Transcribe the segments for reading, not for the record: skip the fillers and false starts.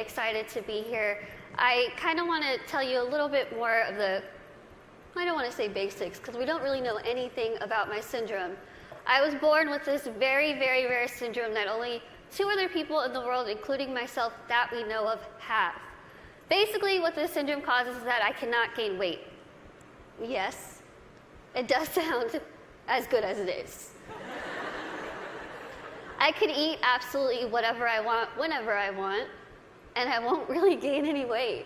excited to be here. I kind of want to tell you a little bit more of the, I don't want to say basics, because we don't really know anything about my syndrome. I was born with this very, very rare syndrome that only 2 other people in the world, including myself, that we know of, have. Basically, what this syndrome causes is that I cannot gain weight. Yes, it does sound as good as it is. I could eat absolutely whatever I want, whenever I want, and I won't really gain any weight.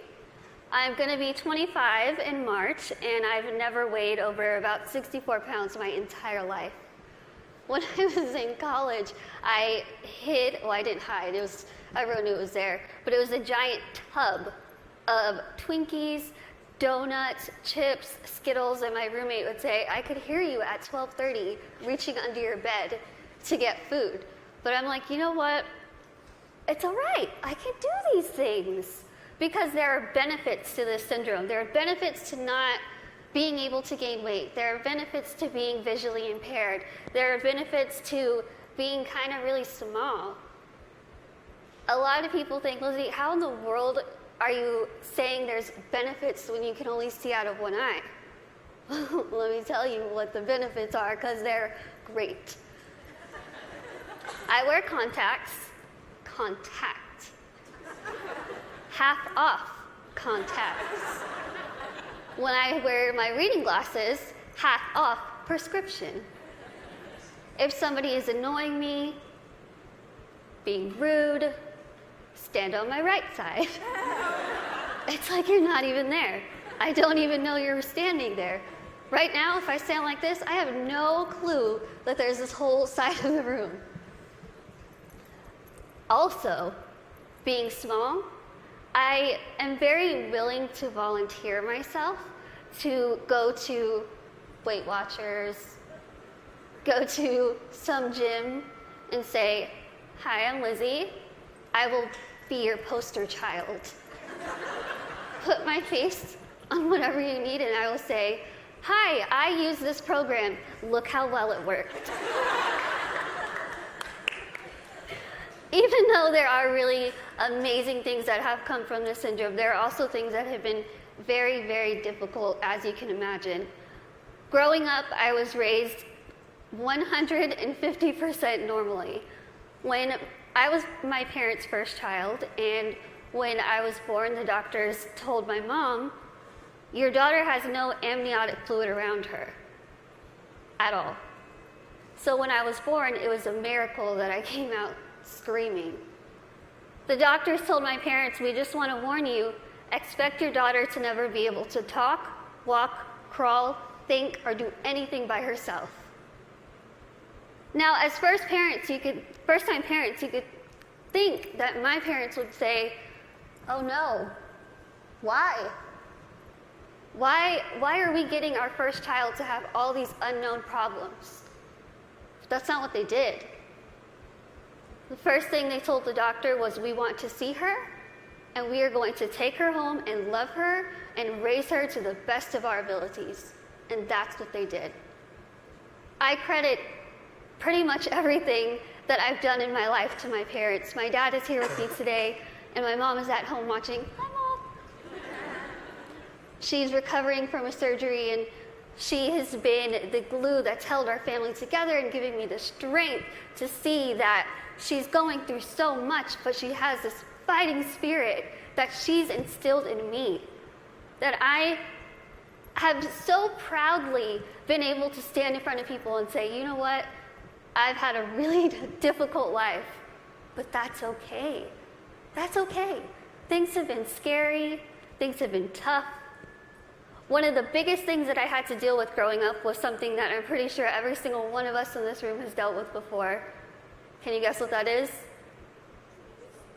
I'm going to be 25 in March, and I've never weighed over about 64 pounds my entire life. When I was in college, I didn't hide, everyone knew it was there, but it was a giant tub of Twinkies, donuts, chips, Skittles, and my roommate would say, I could hear you at 12:30 reaching under your bed to get food. But I'm like, you know what? It's all right. I can do these things because there are benefits to this syndrome. There are benefits to not being able to gain weight. There are benefits to being visually impaired. There are benefits to being kind of really small. A lot of people think, Lizzie, how in the world are you saying there's benefits when you can only see out of one eye? Let me tell you what the benefits are, because they're great. I wear contacts. Half off contacts. When I wear my reading glasses, half off prescription. If somebody is annoying me, being rude, stand on my right side. It's like you're not even there. I don't even know you're standing there. Right now, if I stand like this, I have no clue that there's this whole side of the room. Also, being small, I am very willing to volunteer myself to go to Weight Watchers, go to some gym and say, hi, I'm Lizzie. I will be your poster child. Put my face on whatever you need and I will say, hi, I use this program. Look how well it worked. Even though there are really amazing things that have come from this syndrome, there are also things that have been very, very difficult, as you can imagine. Growing up, I was raised 150% normally. When I was my parents' first child, and when I was born, the doctors told my mom, your daughter has no amniotic fluid around her at all. So when I was born, it was a miracle that I came out screaming. The doctors told my parents, we just want to warn you, expect your daughter to never be able to talk, walk, crawl, think, or do anything by herself. Now, as first-time parents, you could think that my parents would say, oh no, why? Why are we getting our first child to have all these unknown problems? But that's not what they did. The first thing they told the doctor was, we want to see her, and we are going to take her home and love her and raise her to the best of our abilities. And that's what they did. I credit pretty much everything that I've done in my life to my parents. My dad is here with me today, and my mom is at home watching. Hi, Mom. She's recovering from a surgery, and she has been the glue that's held our family together and giving me the strength to see that she's going through so much, but she has this fighting spirit that she's instilled in me, that I have so proudly been able to stand in front of people and say, you know what, I've had a really difficult life, but that's okay. That's okay. Things have been scary, things have been tough. One of the biggest things that I had to deal with growing up was something that I'm pretty sure every single one of us in this room has dealt with before. Can you guess what that is?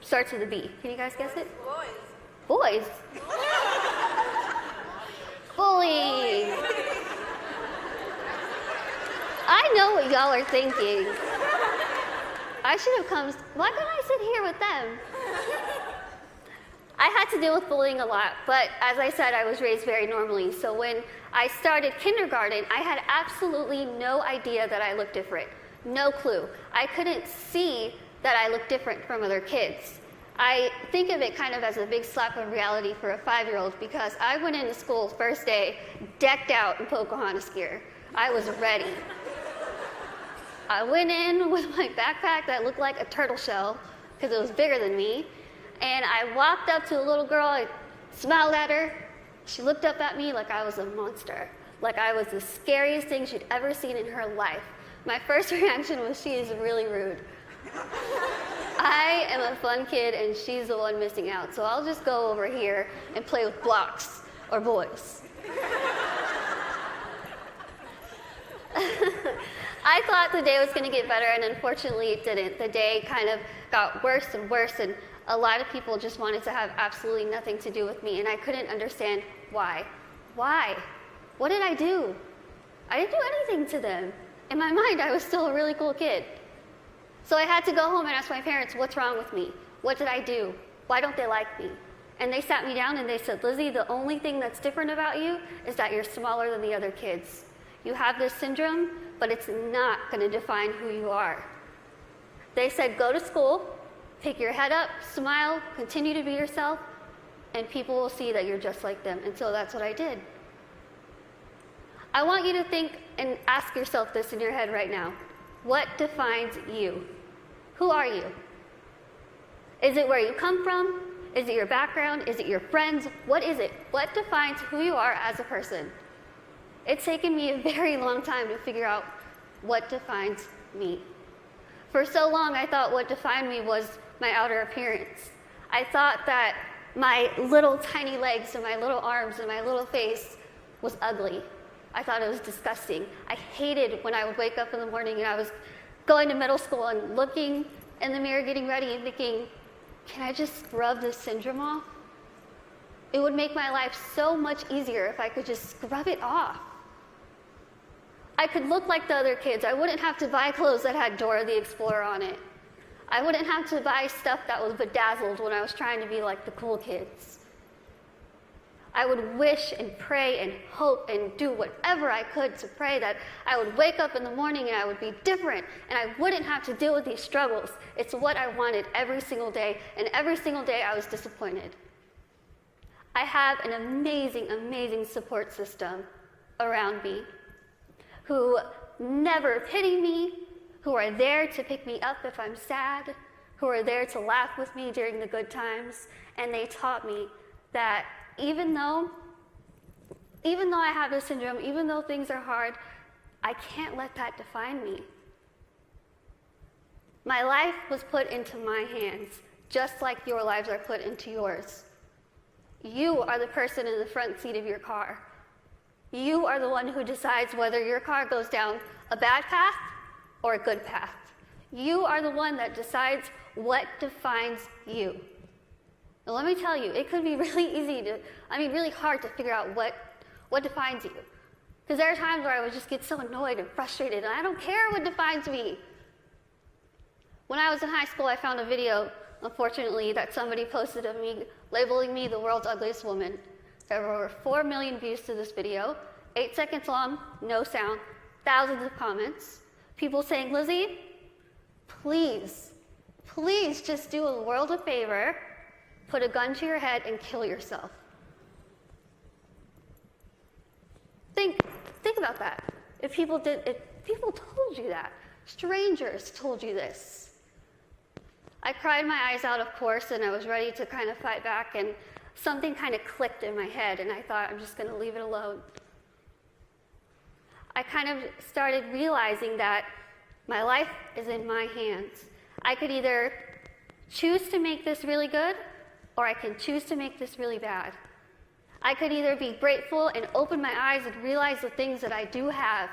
Starts with a B. Can you guys guess it? Boys. Bullying. I know what y'all are thinking. I should have come. Why couldn't I sit here with them? I had to deal with bullying a lot, but as I said, I was raised very normally. So when I started kindergarten, I had absolutely no idea that I looked different. No clue. I couldn't see that I looked different from other kids. I think of it kind of as a big slap of reality for a 5-year-old because I went into school first day decked out in Pocahontas gear. I was ready. I went in with my backpack that looked like a turtle shell because it was bigger than me, and I walked up to a little girl, I smiled at her. She looked up at me like I was a monster, like I was the scariest thing she'd ever seen in her life. My first reaction was, she is really rude. I am a fun kid and she's the one missing out, so I'll just go over here and play with blocks or boys. I thought the day was going to get better, and unfortunately it didn't. The day kind of got worse and worse, and a lot of people just wanted to have absolutely nothing to do with me, and I couldn't understand why. Why? What did I do? I didn't do anything to them. In my mind, I was still a really cool kid. So I had to go home and ask my parents, what's wrong with me? What did I do? Why don't they like me? And they sat me down and they said, Lizzie, the only thing that's different about you is that you're smaller than the other kids. You have this syndrome, but it's not going to define who you are. They said, go to school, pick your head up, smile, continue to be yourself, and people will see that you're just like them. And so that's what I did. I want you to think and ask yourself this in your head right now. What defines you? Who are you? Is it where you come from? Is it your background? Is it your friends? What is it? What defines who you are as a person? It's taken me a very long time to figure out what defines me. For so long, I thought what defined me was my outer appearance. I thought that my little tiny legs and my little arms and my little face was ugly. I thought it was disgusting. I hated when I would wake up in the morning and I was going to middle school and looking in the mirror, getting ready and thinking, can I just scrub this syndrome off? It would make my life so much easier if I could just scrub it off. I could look like the other kids. I wouldn't have to buy clothes that had Dora the Explorer on it. I wouldn't have to buy stuff that was bedazzled when I was trying to be like the cool kids. I would wish and pray and hope and do whatever I could to pray that I would wake up in the morning and I would be different and I wouldn't have to deal with these struggles. It's what I wanted every single day, and every single day I was disappointed. I have an amazing, amazing support system around me who never pity me, who are there to pick me up if I'm sad, who are there to laugh with me during the good times, and they taught me that even though I have this syndrome, even though things are hard, I can't let that define me. My life was put into my hands, just like your lives are put into yours. You are the person in the front seat of your car. You are the one who decides whether your car goes down a bad path or a good path. You are the one that decides what defines you. Now, let me tell you, it could be really hard to figure out what defines you. Because there are times where I would just get so annoyed and frustrated, and I don't care what defines me. When I was in high school, I found a video, unfortunately, that somebody posted of me, labeling me the world's ugliest woman. There were over 4 million views to this video, 8 seconds long, no sound, thousands of comments, people saying, Lizzie, please just do a world a favor, put a gun to your head and kill yourself. Think about that. If people told you that, strangers told you this. I cried my eyes out, of course, and I was ready to kind of fight back, and something kind of clicked in my head, and I thought, I'm just going to leave it alone. I kind of started realizing that my life is in my hands. I could either choose to make this really good, or I can choose to make this really bad. I could either be grateful and open my eyes and realize the things that I do have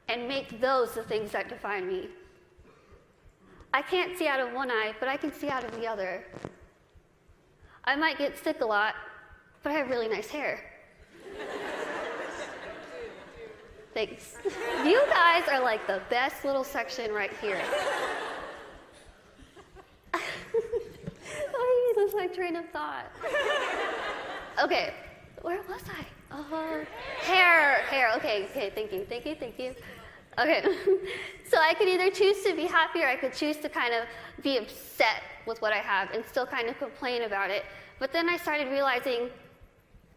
and make those the things that define me. I can't see out of one eye, but I can see out of the other. I might get sick a lot, but I have really nice hair. Thanks. You guys are like the best little section right here. Oh, you lose my train of thought. Okay, where was I? Hair. Okay, thank you. Okay, so I could either choose to be happy or I could choose to kind of be upset with what I have and still kind of complain about it. But then I started realizing,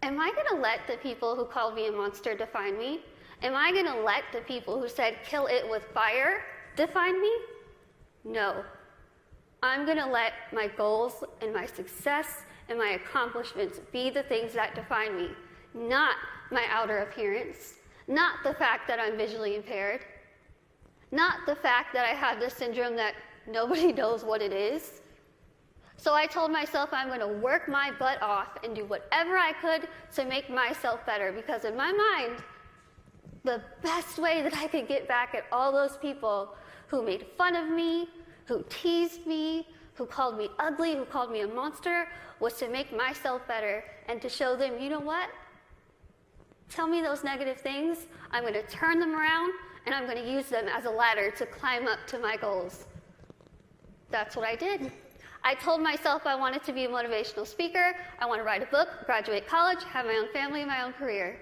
am I gonna let the people who called me a monster define me? Am I gonna let the people who said kill it with fire define me? No. I'm gonna let my goals and my success and my accomplishments be the things that define me, not my outer appearance, not the fact that I'm visually impaired, not the fact that I have this syndrome that nobody knows what it is. So I told myself I'm going to work my butt off and do whatever I could to make myself better, because in my mind, the best way that I could get back at all those people who made fun of me, who teased me, who called me ugly, who called me a monster, was to make myself better and to show them, you know what? Tell me those negative things, I'm going to turn them around and I'm going to use them as a ladder to climb up to my goals. That's what I did. I told myself I wanted to be a motivational speaker, I want to write a book, graduate college, have my own family, my own career.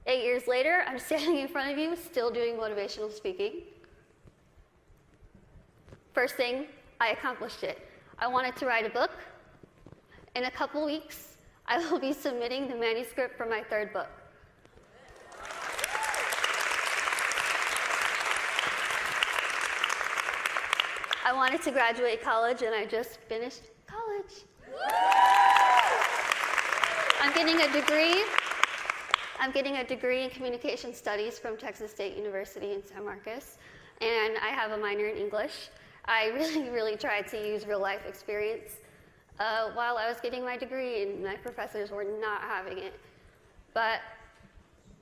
8 years later, I'm standing in front of you, still doing motivational speaking. First thing, I accomplished it. I wanted to write a book. In a couple weeks, I will be submitting the manuscript for my third book. I wanted to graduate college, and I just finished college. I'm getting a degree in communication studies from Texas State University in San Marcos, and I have a minor in English. I really tried to use real life experience while I was getting my degree, and my professors were not having it. But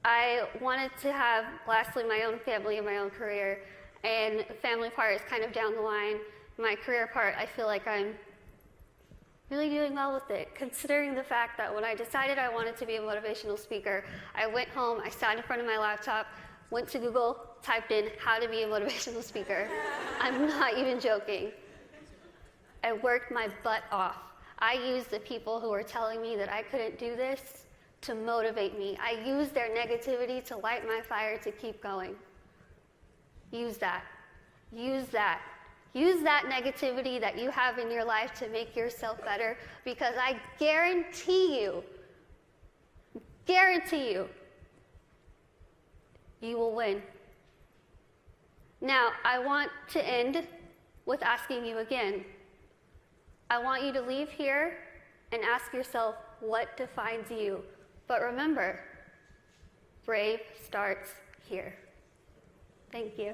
I wanted to have, lastly, my own family and my own career, and the family part is kind of down the line. My career part, I feel like I'm really doing well with it, considering the fact that when I decided I wanted to be a motivational speaker, I went home, I sat in front of my laptop, went to Google, typed in how to be a motivational speaker. I'm not even joking. I worked my butt off. I used the people who were telling me that I couldn't do this to motivate me. I used their negativity to light my fire to keep going. Use that. Use that. Use that negativity that you have in your life to make yourself better, because I guarantee you, you will win. Now, I want to end with asking you again. I want you to leave here and ask yourself what defines you. But remember, brave starts here. Thank you.